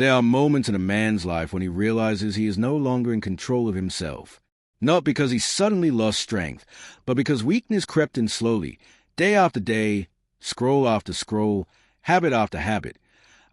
There are moments in a man's life when he realizes he is no longer in control of himself. Not because he suddenly lost strength, but because weakness crept in slowly, day after day, scroll after scroll, habit after habit,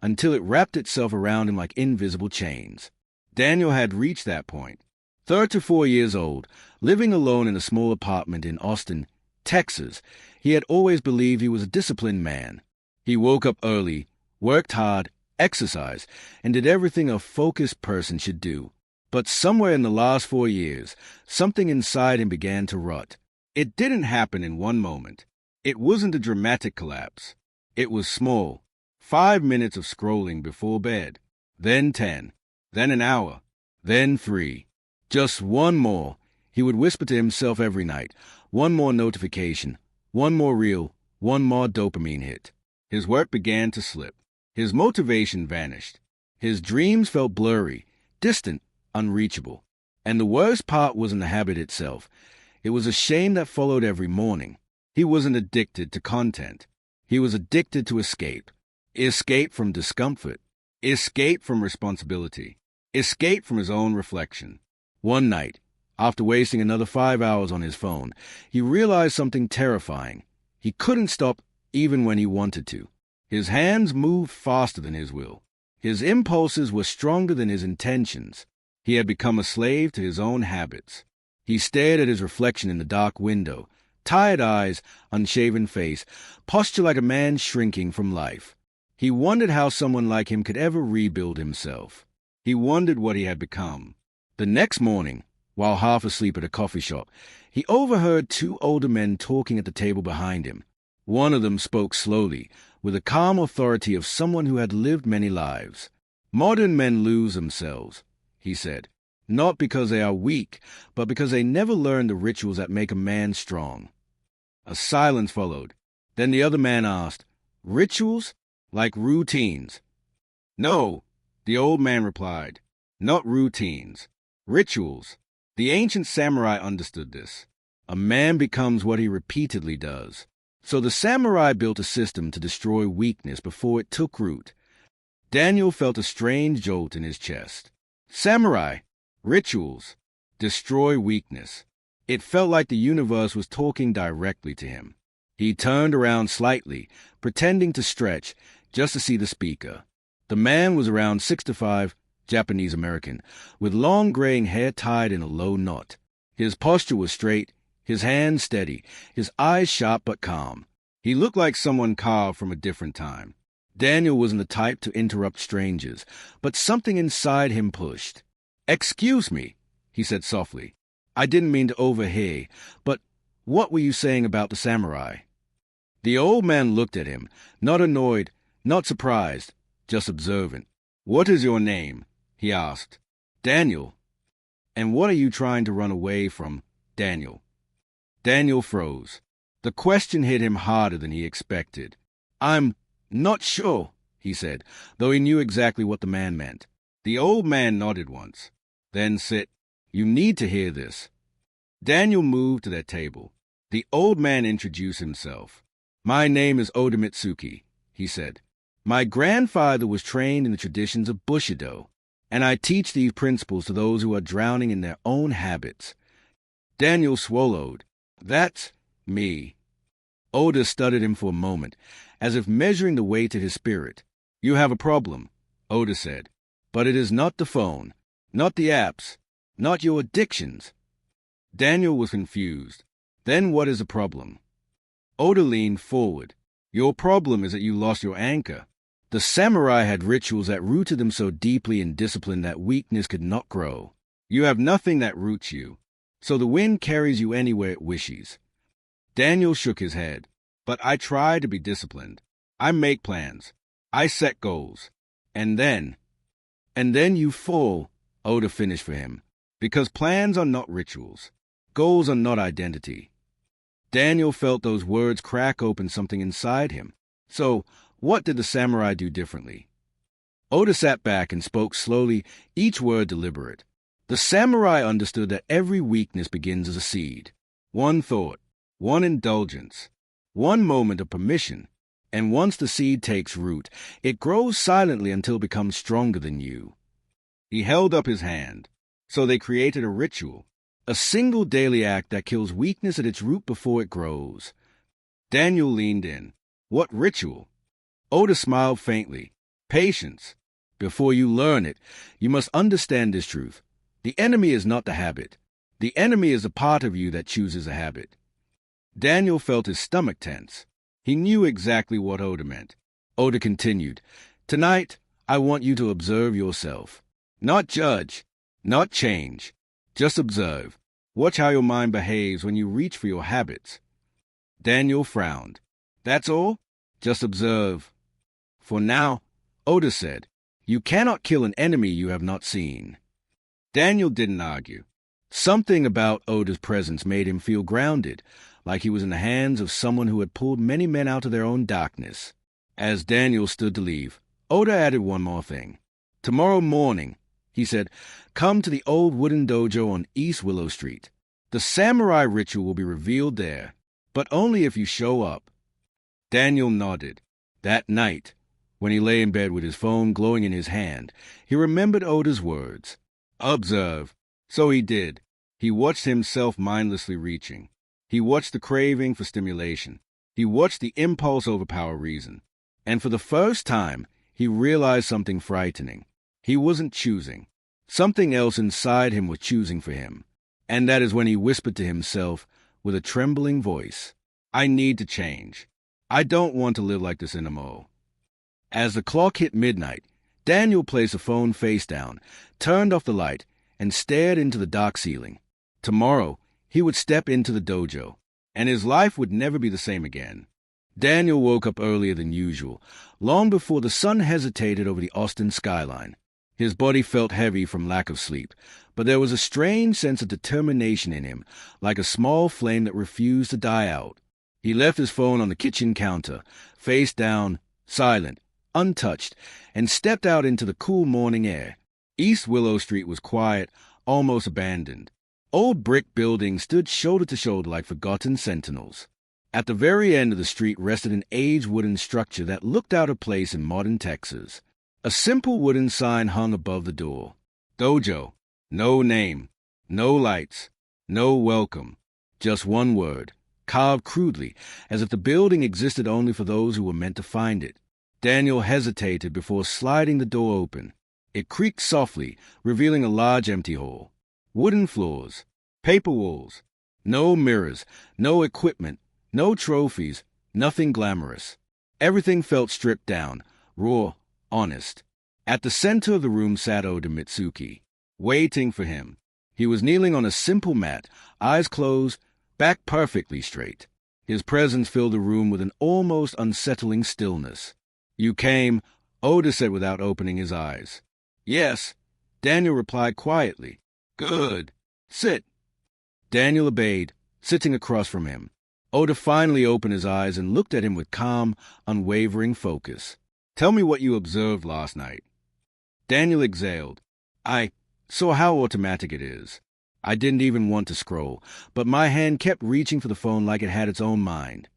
until it wrapped itself around him like invisible chains. Daniel had reached that point. 34 years old, living alone in a small apartment in Austin, Texas, he had always believed he was a disciplined man. He woke up early, worked hard, exercised, and did everything a focused person should do. But somewhere in the last 4 years, something inside him began to rot. It didn't happen in one moment. It wasn't a dramatic collapse. It was small. 5 minutes of scrolling before bed, then 10, then an hour, then 3. Just one more, he would whisper to himself every night. One more notification, one more reel, one more dopamine hit. His work began to slip. His motivation vanished. His dreams felt blurry, distant, unreachable. And the worst part wasn't the habit itself. It was a shame that followed every morning. He wasn't addicted to content. He was addicted to escape. Escape from discomfort. Escape from responsibility. Escape from his own reflection. One night, after wasting another 5 hours on his phone, he realized something terrifying. He couldn't stop even when he wanted to. His hands moved faster than his will. His impulses were stronger than his intentions. He had become a slave to his own habits. He stared at his reflection in the dark window, tired eyes, unshaven face, posture like a man shrinking from life. He wondered how someone like him could ever rebuild himself. He wondered what he had become. The next morning, while half asleep at a coffee shop, he overheard 2 older men talking at the table behind him. One of them spoke slowly, with the calm authority of someone who had lived many lives. "Modern men lose themselves," he said, "not because they are weak, but because they never learn the rituals that make a man strong." A silence followed. Then the other man asked, "Rituals? Like routines?" "No," the old man replied, "not routines. Rituals. The ancient samurai understood this. A man becomes what he repeatedly does. So the samurai built a system to destroy weakness before it took root." Daniel felt a strange jolt in his chest. Samurai, rituals, destroy weakness. It felt like the universe was talking directly to him. He turned around slightly, pretending to stretch, just to see the speaker. The man was around 6'5", Japanese-American, with long graying hair tied in a low knot. His posture was straight, his hands steady, his eyes sharp but calm. He looked like someone carved from a different time. Daniel wasn't the type to interrupt strangers, but something inside him pushed. "Excuse me," he said softly. "I didn't mean to overhear, but what were you saying about the samurai?" The old man looked at him, not annoyed, not surprised, just observant. "What is your name?" he asked. "Daniel." "And what are you trying to run away from, Daniel?" Daniel froze. The question hit him harder than he expected. "I'm not sure," he said, though he knew exactly what the man meant. The old man nodded once. "Then sit. You need to hear this." Daniel moved to their table. The old man introduced himself. "My name is Oda Mitsuki," he said. "My grandfather was trained in the traditions of Bushido, and I teach these principles to those who are drowning in their own habits." Daniel swallowed. "That's me." Oda studied him for a moment, as if measuring the weight of his spirit. "You have a problem," Oda said. "But it is not the phone, not the apps, not your addictions." Daniel was confused. "Then what is the problem?" Oda leaned forward. "Your problem is that you lost your anchor. The samurai had rituals that rooted them so deeply in discipline that weakness could not grow. You have nothing that roots you, so the wind carries you anywhere it wishes." Daniel shook his head. "But I try to be disciplined. I make plans. I set goals. And then you fall," Oda finished for him, "because plans are not rituals. Goals are not identity." Daniel felt those words crack open something inside him. So, what did the samurai do differently? Oda sat back and spoke slowly, each word deliberate. The samurai understood that every weakness begins as a seed. One thought, one indulgence, one moment of permission, And once the seed takes root, it grows silently until it becomes stronger than you. He held up his hand. So they created a ritual, a single daily act that kills weakness at its root before it grows. Daniel leaned in. What ritual? Oda smiled faintly. Patience. Before you learn it, you must understand this truth. The enemy is not the habit. The enemy is a part of you that chooses a habit. Daniel felt his stomach tense. He knew exactly what Oda meant. Oda continued, Tonight, I want you to observe yourself. Not judge, not change. Just observe. Watch how your mind behaves when you reach for your habits. Daniel frowned. That's all? Just observe. For now, Oda said, you cannot kill an enemy you have not seen. Daniel didn't argue. Something about Oda's presence made him feel grounded, like he was in the hands of someone who had pulled many men out of their own darkness. As Daniel stood to leave, Oda added one more thing. Tomorrow morning, he said, come to the old wooden dojo on East Willow Street. The samurai ritual will be revealed there, but only if you show up. Daniel nodded. That night, when he lay in bed with his phone glowing in his hand, he remembered Oda's words. Observe. So he did. He watched himself mindlessly reaching. He watched the craving for stimulation. He watched the impulse overpower reason. And for the first time, he realized something frightening. He wasn't choosing. Something else inside him was choosing for him. And that is when he whispered to himself with a trembling voice, I need to change. I don't want to live like this anymore. As the clock hit midnight, Daniel placed the phone face down, turned off the light, and stared into the dark ceiling. Tomorrow, he would step into the dojo, and his life would never be the same again. Daniel woke up earlier than usual, long before the sun hesitated over the Austin skyline. His body felt heavy from lack of sleep, but there was a strange sense of determination in him, like a small flame that refused to die out. He left his phone on the kitchen counter, face down, silent, untouched, and stepped out into the cool morning air. East Willow Street was quiet, almost abandoned. Old brick buildings stood shoulder to shoulder like forgotten sentinels. At the very end of the street rested an aged wooden structure that looked out of place in modern Texas. A simple wooden sign hung above the door. Dojo. No name. No lights. No welcome. Just one word, carved crudely, as if the building existed only for those who were meant to find it. Daniel hesitated before sliding the door open. It creaked softly, revealing a large empty hall. Wooden floors, paper walls, no mirrors, no equipment, no trophies, nothing glamorous. Everything felt stripped down, raw, honest. At the center of the room sat Oda Mitsuki, waiting for him. He was kneeling on a simple mat, eyes closed, back perfectly straight. His presence filled the room with an almost unsettling stillness. You came, Oda said without opening his eyes. Yes, Daniel replied quietly. Good. Sit. Daniel obeyed, sitting across from him. Oda finally opened his eyes and looked at him with calm, unwavering focus. Tell me what you observed last night. Daniel exhaled. I saw how automatic it is. I didn't even want to scroll, but my hand kept reaching for the phone like it had its own mind.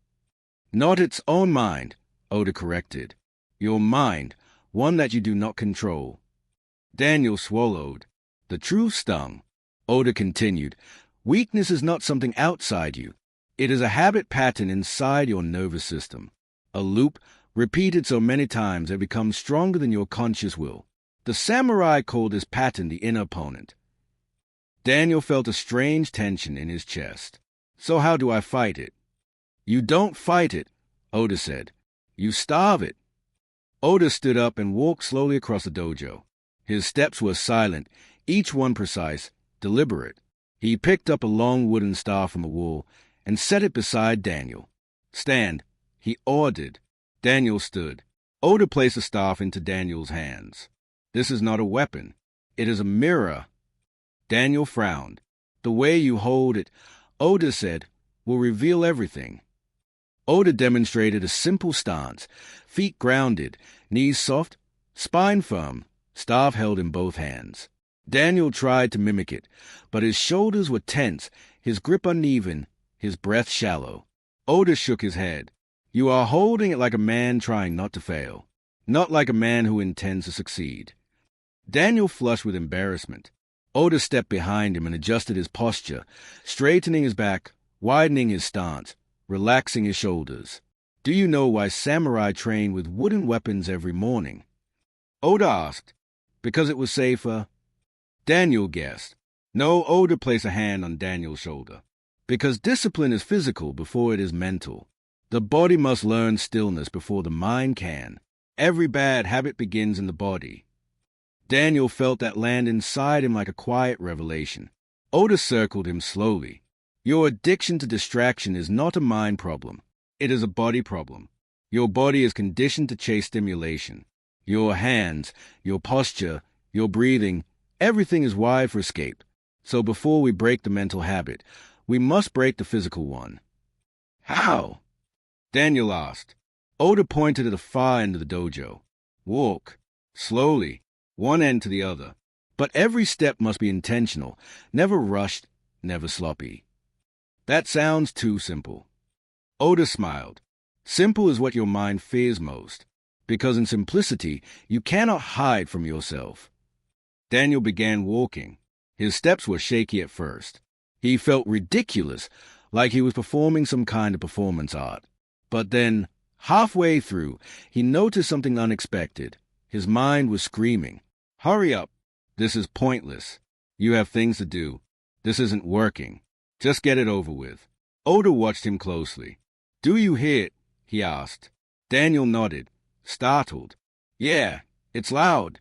Not its own mind, Oda corrected. Your mind, one that you do not control. Daniel swallowed. The truth stung. Oda continued, weakness is not something outside you. It is a habit pattern inside your nervous system. A loop, repeated so many times it becomes stronger than your conscious will. The samurai called this pattern the inner opponent. Daniel felt a strange tension in his chest. So how do I fight it? You don't fight it, Oda said. You starve it. Oda stood up and walked slowly across the dojo. His steps were silent, each one precise, deliberate. He picked up a long wooden staff from the wall and set it beside Daniel. Stand, he ordered. Daniel stood. Oda placed the staff into Daniel's hands. This is not a weapon. It is a mirror. Daniel frowned. The way you hold it, Oda said, will reveal everything. Oda demonstrated a simple stance, feet grounded, knees soft, spine firm, staff held in both hands. Daniel tried to mimic it, but his shoulders were tense, his grip uneven, his breath shallow. Oda shook his head. You are holding it like a man trying not to fail, not like a man who intends to succeed. Daniel flushed with embarrassment. Oda stepped behind him and adjusted his posture, straightening his back, widening his stance, relaxing his shoulders. Do you know why samurai train with wooden weapons every morning? Oda asked. Because it was safer? Daniel guessed. No, Oda placed a hand on Daniel's shoulder. Because discipline is physical before it is mental. The body must learn stillness before the mind can. Every bad habit begins in the body. Daniel felt that land inside him like a quiet revelation. Oda circled him slowly. Your addiction to distraction is not a mind problem. It is a body problem. Your body is conditioned to chase stimulation. Your hands, your posture, your breathing, everything is wired for escape. So before we break the mental habit, we must break the physical one. How? Daniel asked. Oda pointed at the far end of the dojo. Walk. Slowly. One end to the other. But every step must be intentional, never rushed, never sloppy. That sounds too simple. Oda smiled. Simple is what your mind fears most, because in simplicity, you cannot hide from yourself. Daniel began walking. His steps were shaky at first. He felt ridiculous, like he was performing some kind of performance art. But then, halfway through, he noticed something unexpected. His mind was screaming, "Hurry up! This is pointless. You have things to do. This isn't working. Just get it over with." Oda watched him closely. "Do you hear it?" he asked. Daniel nodded, startled. "Yeah, it's loud."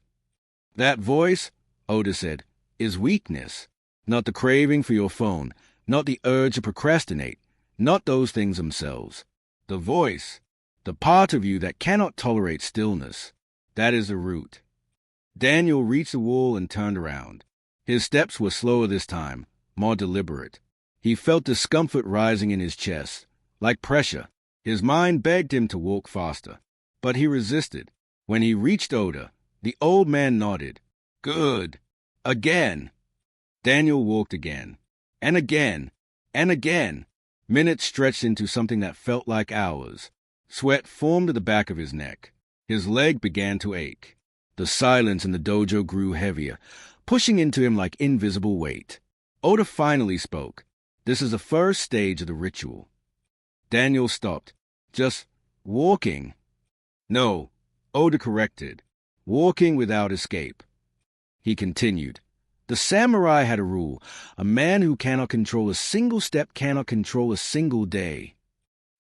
"That voice," Oda said, "is weakness. Not the craving for your phone, not the urge to procrastinate, not those things themselves. The voice, the part of you that cannot tolerate stillness, that is the root." Daniel reached the wall and turned around. His steps were slower this time, more deliberate. He felt discomfort rising in his chest, like pressure. His mind begged him to walk faster, but he resisted. When he reached Oda, the old man nodded. "Good. Again." Daniel walked again, and again, and again. Minutes stretched into something that felt like hours. Sweat formed at the back of his neck. His leg began to ache. The silence in the dojo grew heavier, pushing into him like invisible weight. Oda finally spoke. "This is the first stage of the ritual." Daniel stopped. "Just walking." "No," Oda corrected. "Walking without escape." He continued. "The samurai had a rule. A man who cannot control a single step cannot control a single day.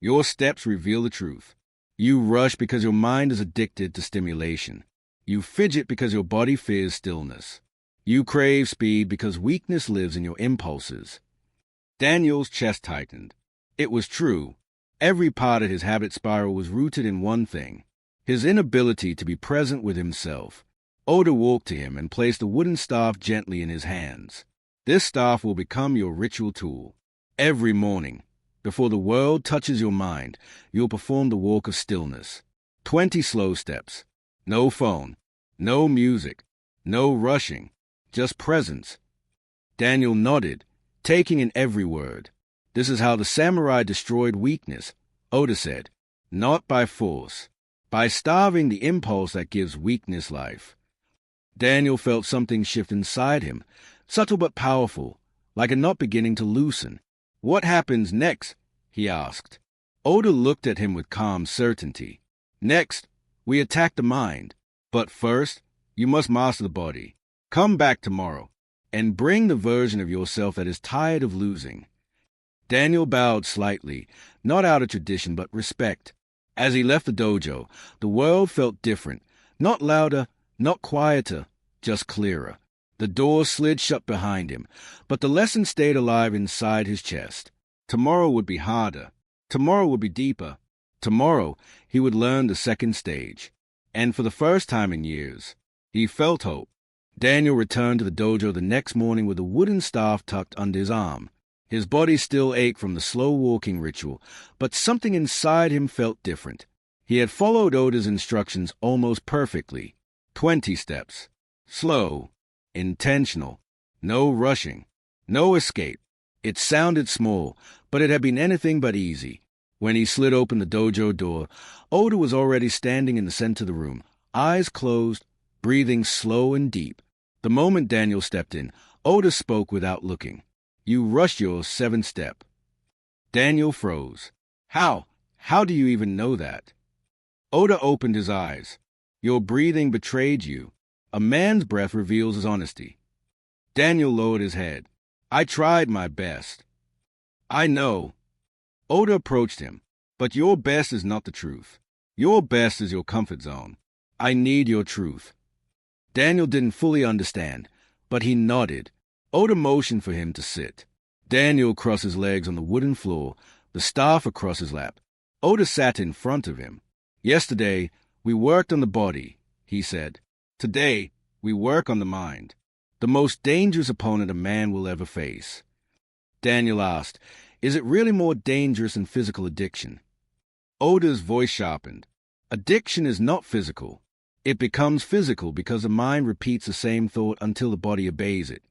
Your steps reveal the truth. You rush because your mind is addicted to stimulation. You fidget because your body fears stillness. You crave speed because weakness lives in your impulses." Daniel's chest tightened. It was true. Every part of his habit spiral was rooted in one thing: his inability to be present with himself. Oda walked to him and placed the wooden staff gently in his hands. "This staff will become your ritual tool. Every morning, before the world touches your mind, you'll perform the walk of stillness. 20 slow steps. No phone. No music. No rushing. Just presence." Daniel nodded, taking in every word. "This is how the samurai destroyed weakness," Oda said. "Not by force. By starving the impulse that gives weakness life." Daniel felt something shift inside him, subtle but powerful, like a knot beginning to loosen. "What happens next?" he asked. Oda looked at him with calm certainty. "Next, we attack the mind. But first, you must master the body. Come back tomorrow, and bring the version of yourself that is tired of losing." Daniel bowed slightly, not out of tradition but respect. As he left the dojo, the world felt different, not louder, not quieter, just clearer. The door slid shut behind him, but the lesson stayed alive inside his chest. Tomorrow would be harder. Tomorrow would be deeper. Tomorrow, he would learn the second stage. And for the first time in years, he felt hope. Daniel returned to the dojo the next morning with a wooden staff tucked under his arm. His body still ached from the slow walking ritual, but something inside him felt different. He had followed Oda's instructions almost perfectly. 20 steps. Slow. Intentional. No rushing. No escape. It sounded small, but it had been anything but easy. When he slid open the dojo door, Oda was already standing in the center of the room, eyes closed, breathing slow and deep. The moment Daniel stepped in, Oda spoke without looking. "You rushed your 7th step." Daniel froze. How? How do you even know that?" Oda opened his eyes. "Your breathing betrayed you. A man's breath reveals his honesty." Daniel lowered his head. "I tried my best." "I know." Oda approached him. "But your best is not the truth. Your best is your comfort zone. I need your truth." Daniel didn't fully understand, but he nodded. Oda motioned for him to sit. Daniel crossed his legs on the wooden floor, the staff across his lap. Oda sat in front of him. "Yesterday, we worked on the body," he said. "Today, we work on the mind. The most dangerous opponent a man will ever face." Daniel asked, "Is it really more dangerous than physical addiction?" Oda's voice sharpened. "Addiction is not physical. It becomes physical because the mind repeats the same thought until the body obeys it."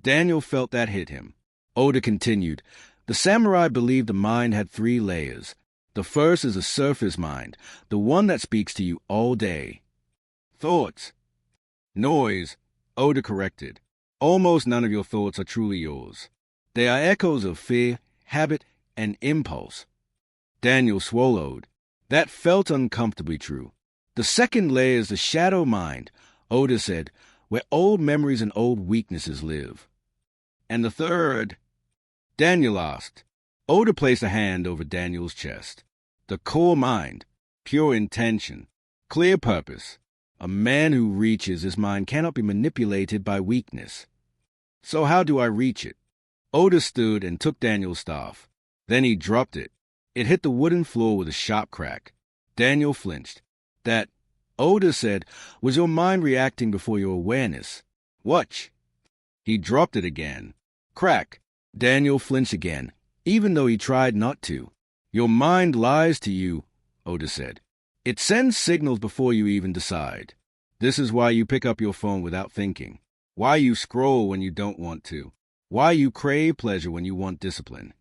Daniel felt that hit him. Oda continued, "The samurai believed the mind had 3 layers. The first is a surface mind, the one that speaks to you all day." "Thoughts." "Noise," Oda corrected. "Almost none of your thoughts are truly yours. They are echoes of fear, habit, and impulse." Daniel swallowed. That felt uncomfortably true. "The second layer is the shadow mind," Oda said, "where old memories and old weaknesses live." "And the third?" Daniel asked. Oda placed a hand over Daniel's chest. "The core mind, pure intention, clear purpose. A man who reaches his mind cannot be manipulated by weakness." "So how do I reach it?" Oda stood and took Daniel's staff. Then he dropped it. It hit the wooden floor with a sharp crack. Daniel flinched. "That," Oda said, "was your mind reacting before your awareness. Watch." He dropped it again. Crack. Daniel flinched again, even though he tried not to. "Your mind lies to you," Oda said. "It sends signals before you even decide. This is why you pick up your phone without thinking, why you scroll when you don't want to, why you crave pleasure when you want discipline."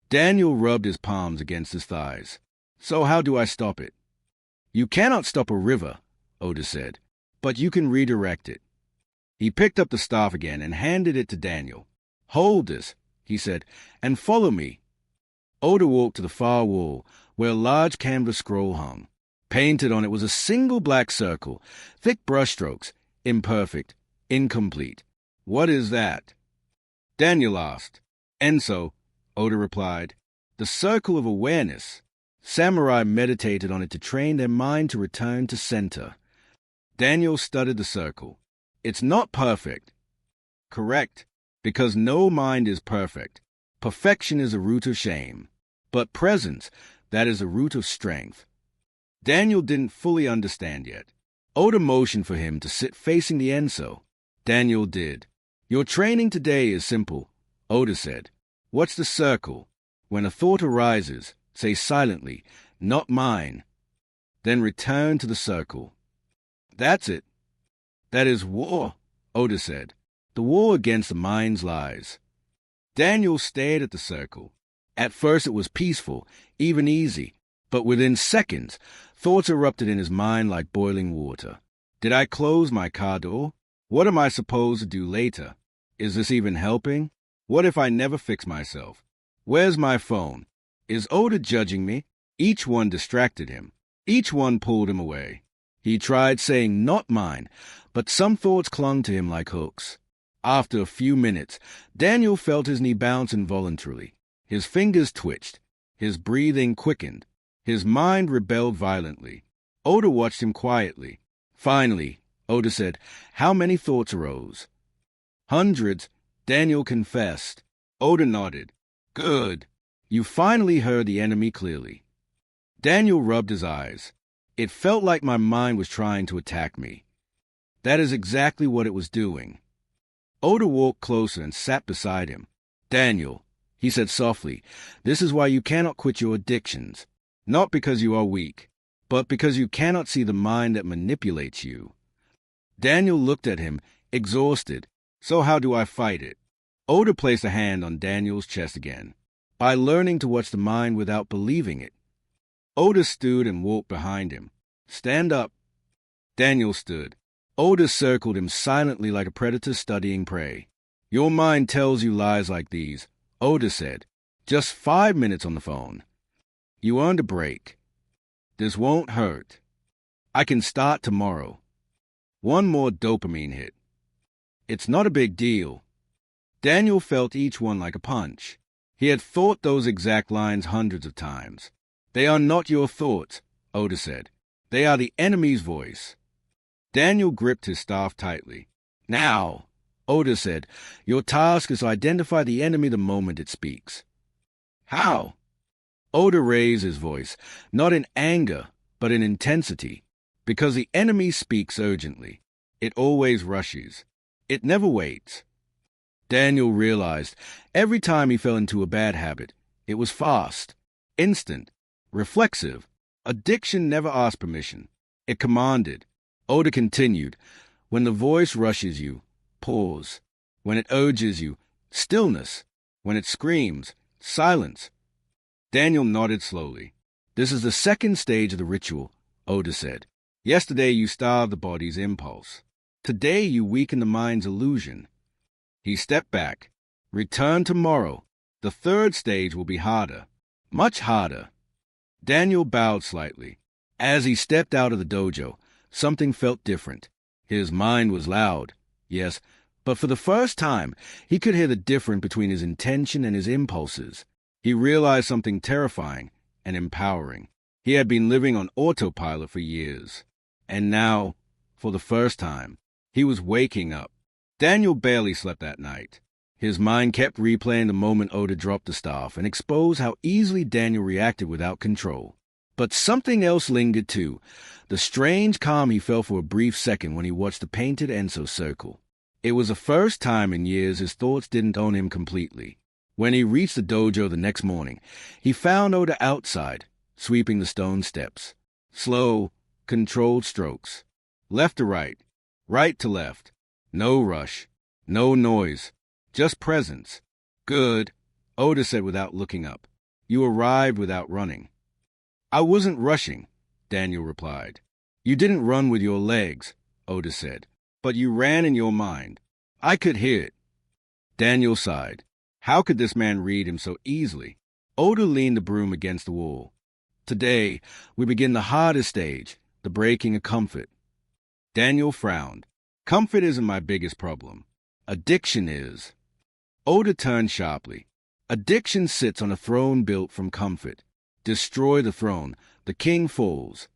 Daniel rubbed his palms against his thighs. "So how do I stop it?" "You cannot stop a river," Oda said, "but you can redirect it." He picked up the staff again and handed it to Daniel. "Hold this," he said, "and follow me." Oda walked to the far wall, where a large canvas scroll hung. Painted on it was a single black circle, thick brushstrokes, imperfect, incomplete. "What is that?" Daniel asked. "Enso," Oda replied. "The circle of awareness." Samurai meditated on it to train their mind to return to center. Daniel studied the circle. "It's not perfect." "Correct, because no mind is perfect. Perfection is a root of shame. But presence, that is a root of strength." Daniel didn't fully understand yet. Oda motioned for him to sit facing the Enso. Daniel did. "Your training today is simple," Oda said. "What's the circle? When a thought arises, say silently, 'Not mine.' Then return to the circle." "That's it." "That is war," Oda said. "The war against the mind's lies." Daniel stared at the circle. At first it was peaceful, even easy, but within seconds, thoughts erupted in his mind like boiling water. Did I close my car door? What am I supposed to do later? Is this even helping? What if I never fix myself? Where's my phone? Is Oda judging me? Each one distracted him. Each one pulled him away. He tried saying, "Not mine," but some thoughts clung to him like hooks. After a few minutes, Daniel felt his knee bounce involuntarily. His fingers twitched. His breathing quickened. His mind rebelled violently. Oda watched him quietly. Finally, Oda said, "How many thoughts arose?" "Hundreds," Daniel confessed. Oda nodded. "Good. You finally heard the enemy clearly." Daniel rubbed his eyes. "It felt like my mind was trying to attack me." "That is exactly what it was doing." Oda walked closer and sat beside him. "Daniel," he said softly, "this is why you cannot quit your addictions. Not because you are weak, but because you cannot see the mind that manipulates you." Daniel looked at him, exhausted. "So how do I fight it?" Oda placed a hand on Daniel's chest again. by learning to watch the mind without believing it. Oda stood and walked behind him. Stand up. Daniel stood. Oda circled him silently like a predator studying prey. Your mind tells you lies like these, Oda said. Just 5 minutes on the phone. You earned a break. This won't hurt. I can start tomorrow. One more dopamine hit. It's not a big deal. Daniel felt each one like a punch. He had thought those exact lines hundreds of times. They are not your thoughts, Oda said. They are the enemy's voice. Daniel gripped his staff tightly. Now, Oda said, your task is to identify the enemy the moment it speaks. How? Oda raised his voice, not in anger, but in intensity, because the enemy speaks urgently. It always rushes. It never waits. Daniel realized every time he fell into a bad habit, it was fast, instant, reflexive. Addiction never asked permission. It commanded. Oda continued, when the voice rushes you, pause. When it urges you, stillness. When it screams, silence. Daniel nodded slowly. This is the second stage of the ritual, Oda said. Yesterday you starved the body's impulse. Today you weaken the mind's illusion. He stepped back. Return tomorrow. The third stage will be harder. Much harder. Daniel bowed slightly. As he stepped out of the dojo, something felt different. His mind was loud, yes, but for the first time, he could hear the difference between his intention and his impulses. He realized something terrifying and empowering. He had been living on autopilot for years. And now, for the first time, he was waking up. Daniel barely slept that night. His mind kept replaying the moment Oda dropped the staff and exposed how easily Daniel reacted without control. But something else lingered too, the strange calm he felt for a brief second when he watched the painted Enso circle. It was the first time in years his thoughts didn't own him completely. When he reached the dojo the next morning, he found Oda outside, sweeping the stone steps. Slow, controlled strokes. Left to right to left. No rush, no noise, just presence. Good, Oda said without looking up. You arrived without running. I wasn't rushing, Daniel replied. You didn't run with your legs, Oda said, but you ran in your mind. I could hear it. Daniel sighed. How could this man read him so easily? Oda leaned the broom against the wall. Today, we begin the hardest stage, the breaking of comfort. Daniel frowned. Comfort isn't my biggest problem. Addiction is. Oda turned sharply. Addiction sits on a throne built from comfort. Destroy the throne. The king falls.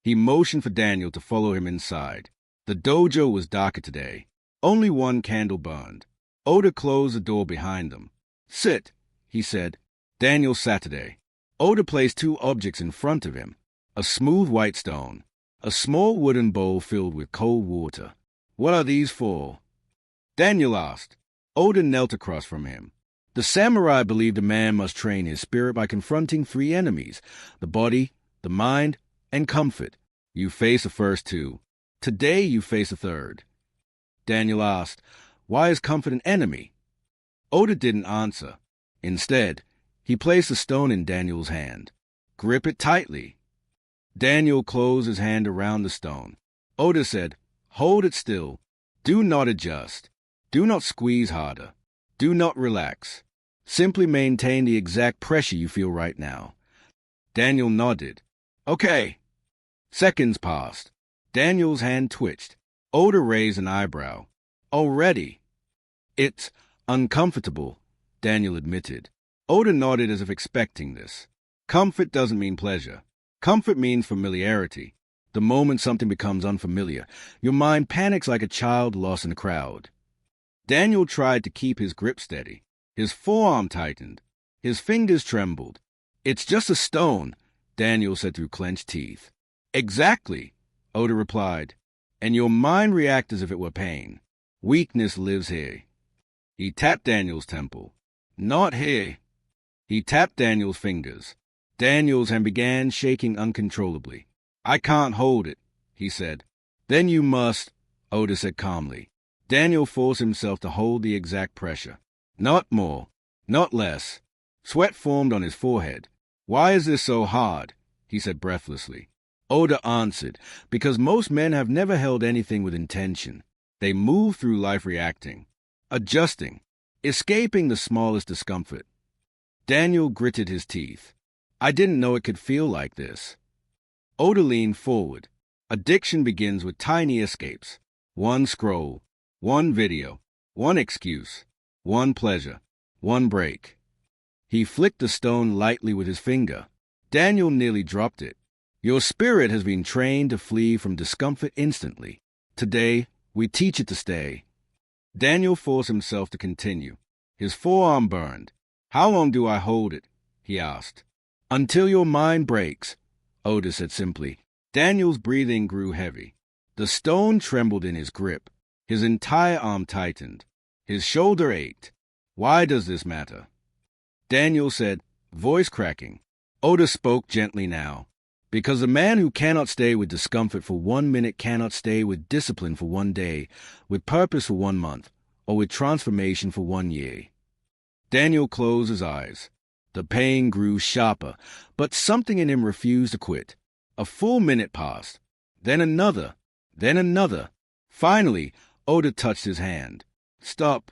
He motioned for Daniel to follow him inside. The dojo was darker today. Only one candle burned. Oda closed the door behind them. Sit, he said. Daniel sat today. Oda placed two objects in front of him. A smooth white stone. A small wooden bowl filled with cold water. What are these for? Daniel asked. Oda knelt across from him. The samurai believed a man must train his spirit by confronting three enemies, the body, the mind, and comfort. You face the first two. Today you face the third. Daniel asked, why is comfort an enemy? Oda didn't answer. Instead, he placed the stone in Daniel's hand. Grip it tightly. Daniel closed his hand around the stone. Oda said, hold it still. Do not adjust. Do not squeeze harder. Do not relax. Simply maintain the exact pressure you feel right now. Daniel nodded. Okay. Seconds passed. Daniel's hand twitched. Oda raised an eyebrow. Already. It's uncomfortable, Daniel admitted. Oda nodded as if expecting this. Comfort doesn't mean pleasure. Comfort means familiarity. The moment something becomes unfamiliar, your mind panics like a child lost in a crowd. Daniel tried to keep his grip steady. His forearm tightened. His fingers trembled. It's just a stone, Daniel said through clenched teeth. Exactly, Oda replied. And your mind reacts as if it were pain. Weakness lives here. He tapped Daniel's temple. Not here. He tapped Daniel's fingers. Daniel's hand began shaking uncontrollably. I can't hold it, he said. Then you must, Oda said calmly. Daniel forced himself to hold the exact pressure. Not more, not less. Sweat formed on his forehead. "Why is this so hard?" he said breathlessly. Oda answered, "Because most men have never held anything with intention. They move through life reacting, adjusting, escaping the smallest discomfort." Daniel gritted his teeth. "I didn't know it could feel like this." Oda leaned forward. "Addiction begins with tiny escapes. One scroll, one video, one excuse, one pleasure, one break." He flicked the stone lightly with his finger. Daniel nearly dropped it. "Your spirit has been trained to flee from discomfort instantly. Today, we teach it to stay." Daniel forced himself to continue. His forearm burned. "How long do I hold it?" he asked. "Until your mind breaks," Oda said simply. Daniel's breathing grew heavy. The stone trembled in his grip. His entire arm tightened. His shoulder ached. "Why does this matter?" Daniel said, voice cracking. Oda spoke gently now. "Because a man who cannot stay with discomfort for 1 minute cannot stay with discipline for 1 day, with purpose for 1 month, or with transformation for 1 year." Daniel closed his eyes. The pain grew sharper, but something in him refused to quit. A full minute passed. Then another. Then another. Finally, Oda touched his hand. "Stop."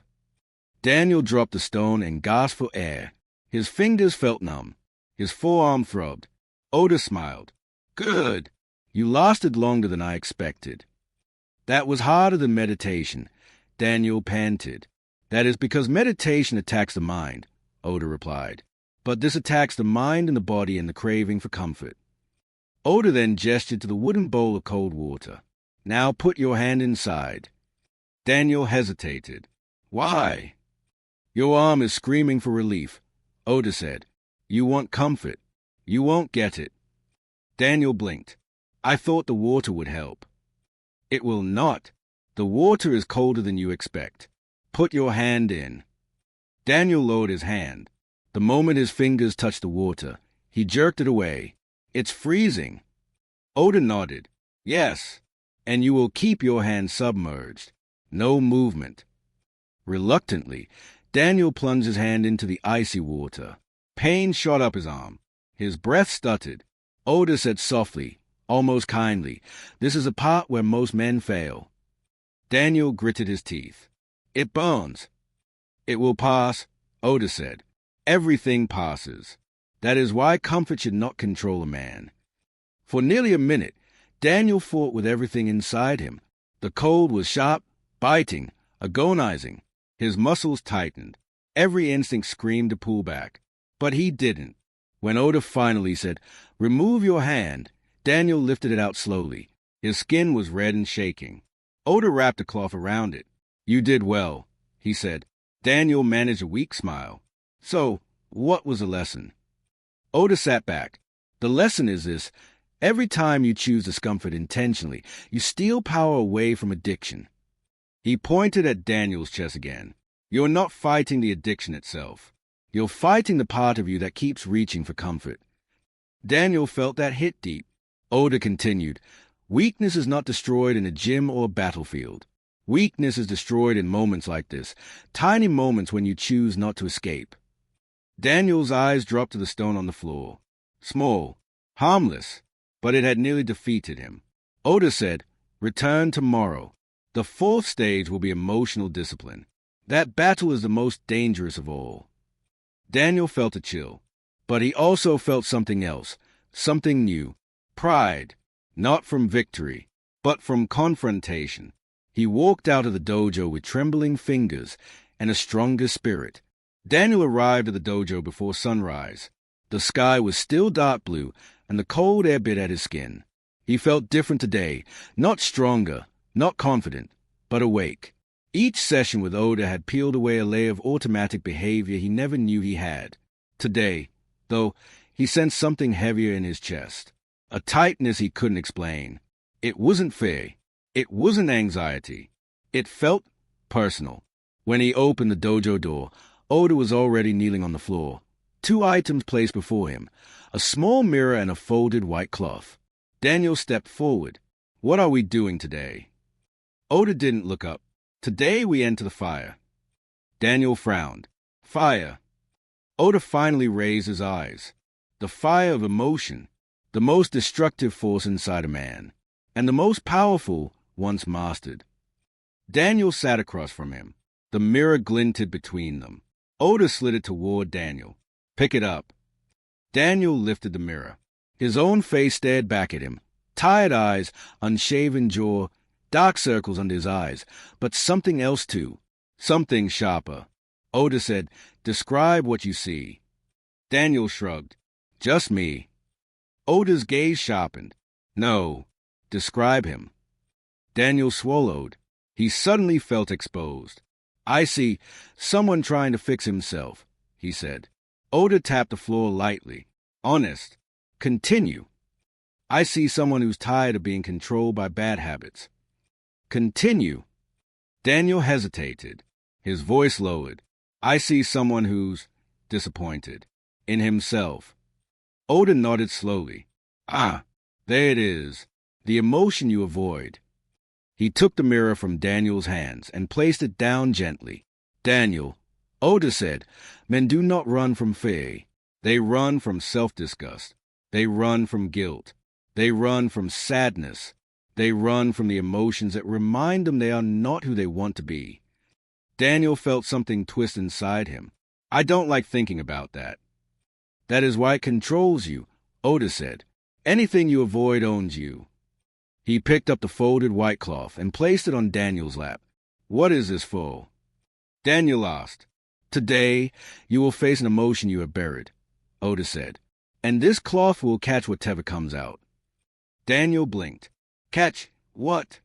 Daniel dropped the stone and gasped for air. His fingers felt numb. His forearm throbbed. Oda smiled. "Good. You lasted longer than I expected." "That was harder than meditation," Daniel panted. "That is because meditation attacks the mind," Oda replied. "But this attacks the mind and the body and the craving for comfort." Oda then gestured to the wooden bowl of cold water. "Now put your hand inside." Daniel hesitated. "Why?" "Your arm is screaming for relief," Oda said. "You want comfort. You won't get it." Daniel blinked. "I thought the water would help." "It will not. The water is colder than you expect. Put your hand in." Daniel lowered his hand. The moment his fingers touched the water, he jerked it away. "It's freezing." Oda nodded. "Yes, and you will keep your hand submerged. No movement." Reluctantly, Daniel plunged his hand into the icy water. Pain shot up his arm. His breath stuttered. Oda said softly, almost kindly, "This is a part where most men fail." Daniel gritted his teeth. "It burns." "It will pass," Oda said. "Everything passes. That is why comfort should not control a man." For nearly a minute, Daniel fought with everything inside him. The cold was sharp, biting, agonizing. His muscles tightened. Every instinct screamed to pull back. But he didn't. When Oda finally said, "Remove your hand," Daniel lifted it out slowly. His skin was red and shaking. Oda wrapped a cloth around it. "You did well," he said. Daniel managed a weak smile. "So, what was the lesson?" Oda sat back. "The lesson is this. Every time you choose discomfort intentionally, you steal power away from addiction." He pointed at Daniel's chest again. "You're not fighting the addiction itself. You're fighting the part of you that keeps reaching for comfort." Daniel felt that hit deep. Oda continued, "Weakness is not destroyed in a gym or a battlefield. Weakness is destroyed in moments like this, tiny moments when you choose not to escape." Daniel's eyes dropped to the stone on the floor. Small, harmless, but it had nearly defeated him. Oda said, "Return tomorrow. The 4th stage will be emotional discipline. That battle is the most dangerous of all." Daniel felt a chill, but he also felt something else, something new. Pride, not from victory, but from confrontation. He walked out of the dojo with trembling fingers and a stronger spirit. Daniel arrived at the dojo before sunrise. The sky was still dark blue, and the cold air bit at his skin. He felt different today, not stronger, not confident, but awake. Each session with Oda had peeled away a layer of automatic behavior he never knew he had. Today, though, he sensed something heavier in his chest, a tightness he couldn't explain. It wasn't fear. It wasn't anxiety. It felt personal. When he opened the dojo door, Oda was already kneeling on the floor. 2 items placed before him, a small mirror and a folded white cloth. Daniel stepped forward. "What are we doing today?" Oda didn't look up. "Today we enter the fire." Daniel frowned. "Fire." Oda finally raised his eyes. The fire of emotion, the most destructive force inside a man, and the most powerful once mastered. Daniel sat across from him. The mirror glinted between them. Oda slid it toward Daniel. "Pick it up." Daniel lifted the mirror. His own face stared back at him. Tired eyes, unshaven jaw, dark circles under his eyes, but something else too. Something sharper. Oda said, "Describe what you see." Daniel shrugged. "Just me." Oda's gaze sharpened. "No. Describe him." Daniel swallowed. He suddenly felt exposed. "I see someone trying to fix himself," he said. Oda tapped the floor lightly. "Honest. Continue." "I see someone who's tired of being controlled by bad habits." "Continue." Daniel hesitated. His voice lowered. "I see someone who's disappointed in himself." Oda nodded slowly. "Ah, there it is. The emotion you avoid." He took the mirror from Daniel's hands and placed it down gently. "Daniel," Oda said, "men do not run from fear. They run from self-disgust. They run from guilt. They run from sadness. They run from the emotions that remind them they are not who they want to be." Daniel felt something twist inside him. "I don't like thinking about that." "That is why it controls you," Oda said. "Anything you avoid owns you." He picked up the folded white cloth and placed it on Daniel's lap. "What is this for?" Daniel asked. "Today, you will face an emotion you have buried," Oda said. "And this cloth will catch whatever comes out." Daniel blinked. "Catch what?"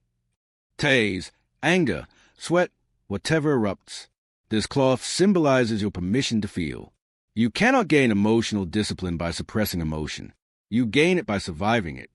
"Tears, anger, sweat, whatever erupts. This cloth symbolizes your permission to feel. You cannot gain emotional discipline by suppressing emotion. You gain it by surviving it."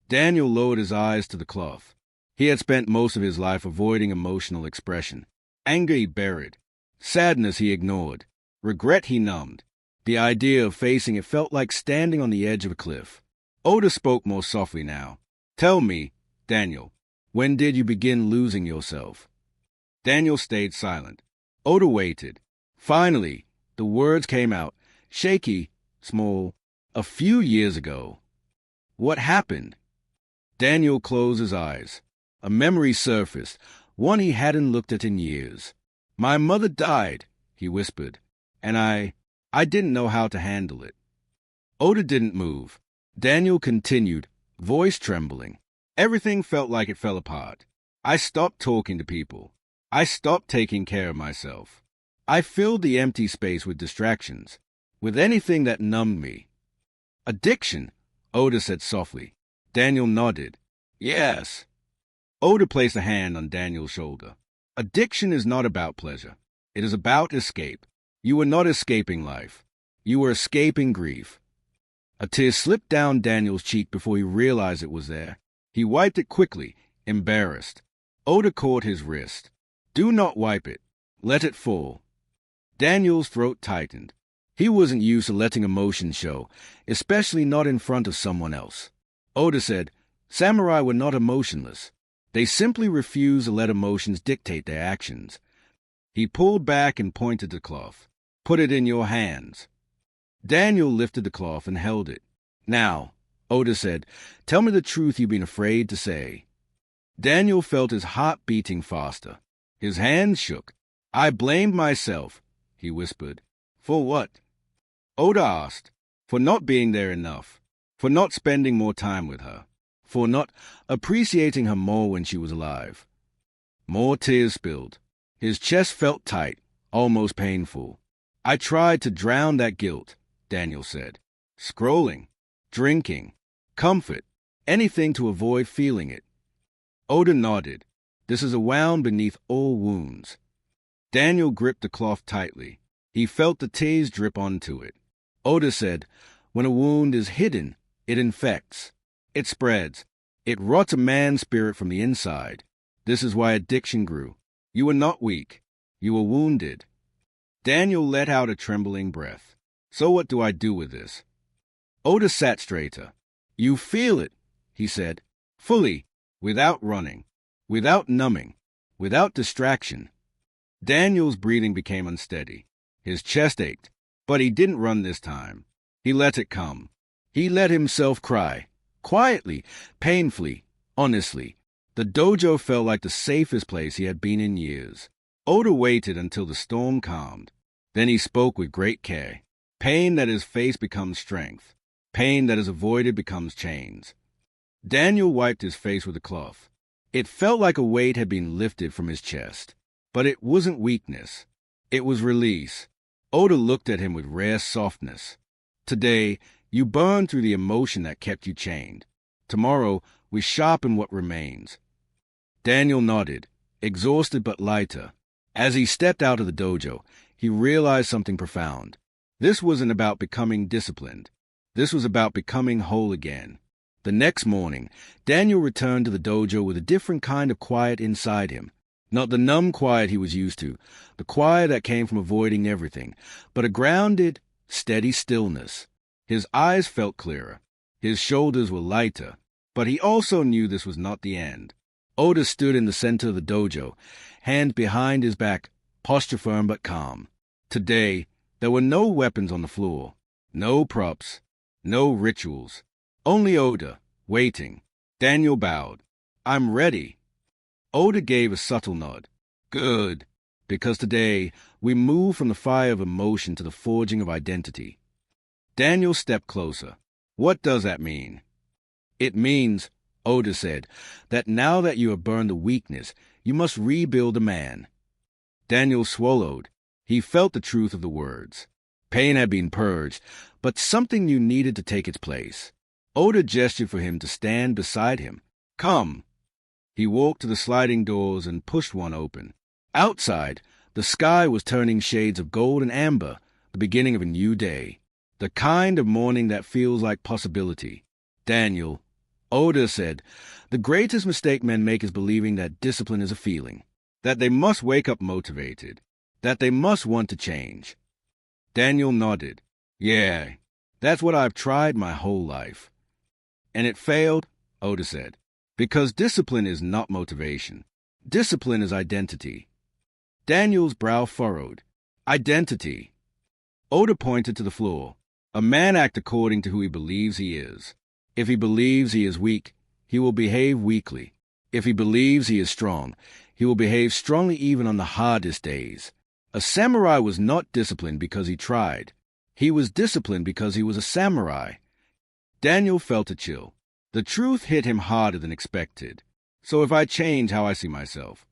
Daniel lowered his eyes to the cloth. He had spent most of his life avoiding emotional expression. Anger he buried. Sadness he ignored. Regret he numbed. The idea of facing it felt like standing on the edge of a cliff. Oda spoke more softly now. "Tell me, Daniel, when did you begin losing yourself?" Daniel stayed silent. Oda waited. Finally, the words came out, shaky, small. "A few years ago." "What happened?" Daniel closed his eyes. A memory surfaced, one he hadn't looked at in years. "My mother died," he whispered, "and I didn't know how to handle it." Oda didn't move. Daniel continued, voice trembling. "Everything felt like it fell apart. I stopped talking to people. I stopped taking care of myself. I filled the empty space with distractions, with anything that numbed me." "Addiction," Oda said softly. Daniel nodded. "Yes." Oda placed a hand on Daniel's shoulder. "Addiction is not about pleasure. It is about escape. You were not escaping life. You were escaping grief." A tear slipped down Daniel's cheek before he realized it was there. He wiped it quickly, embarrassed. Oda caught his wrist. "Do not wipe it. Let it fall." Daniel's throat tightened. He wasn't used to letting emotion show, especially not in front of someone else. Oda said, "Samurai were not emotionless. They simply refused to let emotions dictate their actions." He pulled back and pointed to the cloth. "Put it in your hands." Daniel lifted the cloth and held it. "Now," Oda said, "tell me the truth you've been afraid to say." Daniel felt his heart beating faster. His hands shook. "I blamed myself," he whispered. "For what?" Oda asked. "For not being there enough. For not spending more time with her. For not appreciating her more when she was alive." More tears spilled. His chest felt tight, almost painful. "I tried to drown that guilt," Daniel said. "Scrolling, drinking, comfort, anything to avoid feeling it." Oda nodded. "This is a wound beneath all wounds." Daniel gripped the cloth tightly. He felt the tears drip onto it. Oda said, "When a wound is hidden, it infects. It spreads. It rots a man's spirit from the inside. This is why addiction grew. You were not weak. You were wounded." Daniel let out a trembling breath. "So what do I do with this?" Oda sat straighter. "You feel it," he said, "fully, without running, without numbing, without distraction." Daniel's breathing became unsteady. His chest ached. But he didn't run this time. He let it come. He let himself cry. Quietly, painfully, honestly. The dojo felt like the safest place he had been in years. Oda waited until the storm calmed. Then he spoke with great care. Pain that is faced becomes strength. Pain that is avoided becomes chains. Daniel wiped his face with a cloth. It felt like a weight had been lifted from his chest. But it wasn't weakness. It was release. Oda looked at him with rare softness. Today, you burn through the emotion that kept you chained. Tomorrow, we sharpen what remains. Daniel nodded, exhausted but lighter. As he stepped out of the dojo, he realized something profound. This wasn't about becoming disciplined. This was about becoming whole again. The next morning, Daniel returned to the dojo with a different kind of quiet inside him. Not the numb quiet he was used to, the quiet that came from avoiding everything, but a grounded, steady stillness. His eyes felt clearer. His shoulders were lighter. But he also knew this was not the end. Oda stood in the center of the dojo, hand behind his back, posture firm but calm. Today, there were no weapons on the floor, no props, no rituals. Only Oda, waiting. Daniel bowed. I'm ready. Oda gave a subtle nod. Good, because today we move from the fire of emotion to the forging of identity. Daniel stepped closer. What does that mean? It means, Oda said, that now that you have burned the weakness, you must rebuild a man. Daniel swallowed. He felt the truth of the words. Pain had been purged, but something new needed to take its place. Oda gestured for him to stand beside him. Come. He walked to the sliding doors and pushed one open. Outside, the sky was turning shades of gold and amber, the beginning of a new day. The kind of morning that feels like possibility. Daniel, Oda said, the greatest mistake men make is believing that discipline is a feeling, that they must wake up motivated, that they must want to change. Daniel nodded. Yeah, that's what I've tried my whole life. And it failed, Oda said, because discipline is not motivation. Discipline is identity. Daniel's brow furrowed. Identity. Oda pointed to the floor. A man acts according to who he believes he is. If he believes he is weak, he will behave weakly. If he believes he is strong, he will behave strongly even on the hardest days. A samurai was not disciplined because he tried. He was disciplined because he was a samurai. Daniel felt a chill. The truth hit him harder than expected. So if I change how I see myself.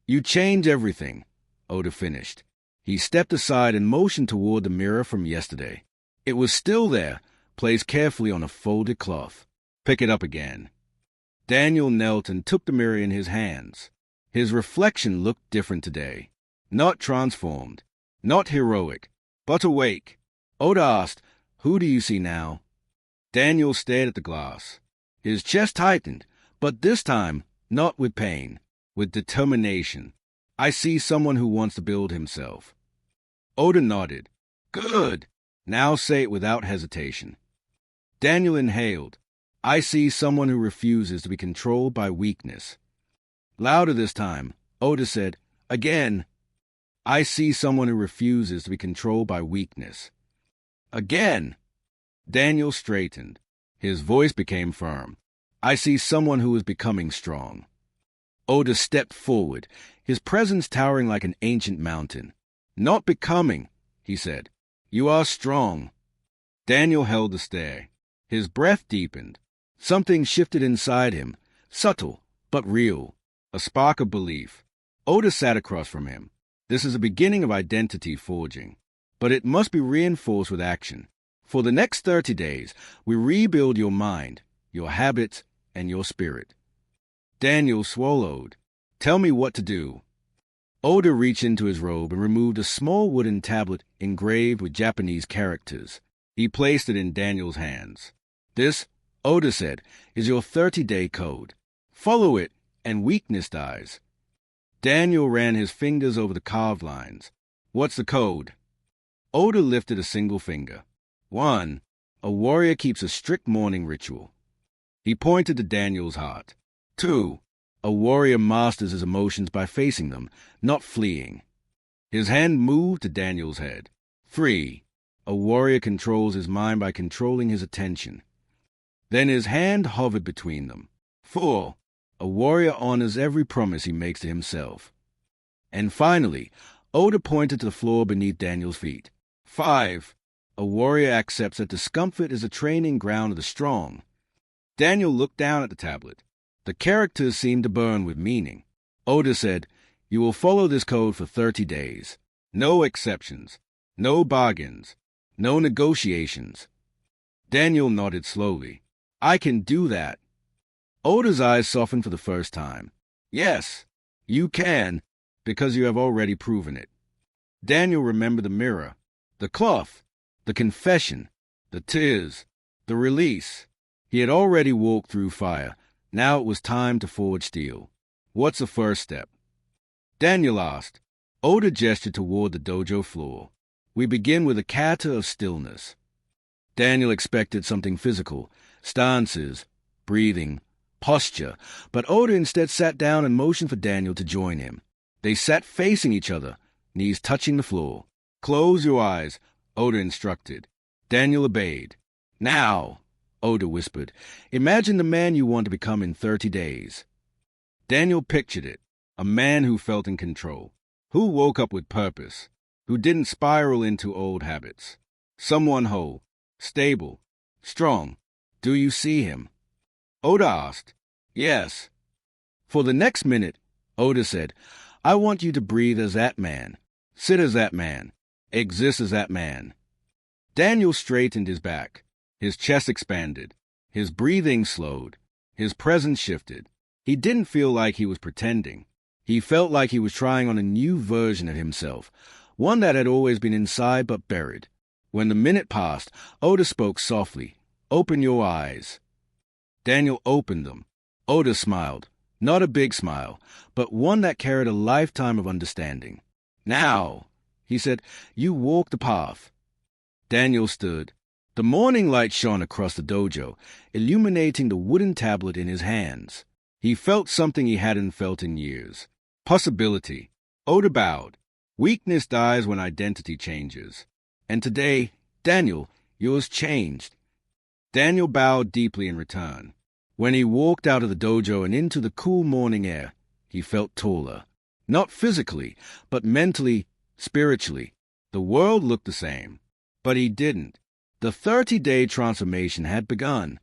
You change everything, Oda finished. He stepped aside and motioned toward the mirror from yesterday. It was still there, placed carefully on a folded cloth. Pick it up again. Daniel knelt and took the mirror in his hands. His reflection looked different today. Not transformed, not heroic, but awake. Oda asked, Who do you see now? Daniel stared at the glass. His chest tightened, but this time, not with pain, with determination. I see someone who wants to build himself. Oda nodded. Good. Now say it without hesitation. Daniel inhaled. I see someone who refuses to be controlled by weakness. Louder this time, Oda said, Again. I see someone who refuses to be controlled by weakness. Again. Daniel straightened. His voice became firm. I see someone who is becoming strong. Oda stepped forward, his presence towering like an ancient mountain. Not becoming, he said. You are strong. Daniel held the stare. His breath deepened. Something shifted inside him, subtle but real, a spark of belief. Oda sat across from him. This is the beginning of identity forging, but it must be reinforced with action. For the next 30 days, we rebuild your mind, your habits, and your spirit. Daniel swallowed. Tell me what to do. Oda reached into his robe and removed a small wooden tablet engraved with Japanese characters. He placed it in Daniel's hands. This, Oda said, is your 30-day code. Follow it, and weakness dies. Daniel ran his fingers over the carved lines. What's the code? Oda lifted a single finger. 1. A warrior keeps a strict morning ritual. He pointed to Daniel's heart. 2. A warrior masters his emotions by facing them, not fleeing. His hand moved to Daniel's head. 3. A warrior controls his mind by controlling his attention. Then his hand hovered between them. 4. A warrior honors every promise he makes to himself. And finally, Oda pointed to the floor beneath Daniel's feet. 5. A warrior accepts that discomfort is a training ground of the strong. Daniel looked down at the tablet. The characters seemed to burn with meaning. Oda said, "You will follow this code for 30 days. No exceptions. No bargains. No negotiations." Daniel nodded slowly. "I can do that." Oda's eyes softened for the first time. "Yes, you can, because you have already proven it." Daniel remembered the mirror, the cloth, the confession, the tears, the release. He had already walked through fire. Now it was time to forge steel. "What's the first step?" Daniel asked. Oda gestured toward the dojo floor. "We begin with a kata of stillness." Daniel expected something physical, stances, breathing, posture, but Oda instead sat down and motioned for Daniel to join him. They sat facing each other, knees touching the floor. "Close your eyes," Oda instructed. Daniel obeyed. "Now," Oda whispered, "imagine the man you want to become in 30 days. Daniel pictured it, a man who felt in control, who woke up with purpose, who didn't spiral into old habits. Someone whole, stable, strong. "Do you see him?" Oda asked. "Yes." For the next minute, Oda said, "I want you to breathe as that man, sit as that man, exist as that man." Daniel straightened his back. His chest expanded. His breathing slowed. His presence shifted. He didn't feel like he was pretending. He felt like he was trying on a new version of himself, one that had always been inside but buried. When the minute passed, Oda spoke softly. "Open your eyes." Daniel opened them. Oda smiled. Not a big smile, but one that carried a lifetime of understanding. "Now," he said, "you walk the path." Daniel stood. The morning light shone across the dojo, illuminating the wooden tablet in his hands. He felt something he hadn't felt in years. Possibility. Oda bowed. Weakness dies when identity changes. And today, Daniel, yours changed. Daniel bowed deeply in return. When he walked out of the dojo and into the cool morning air, he felt taller. Not physically, but mentally, spiritually. The world looked the same. But he didn't. The 30-day transformation had begun.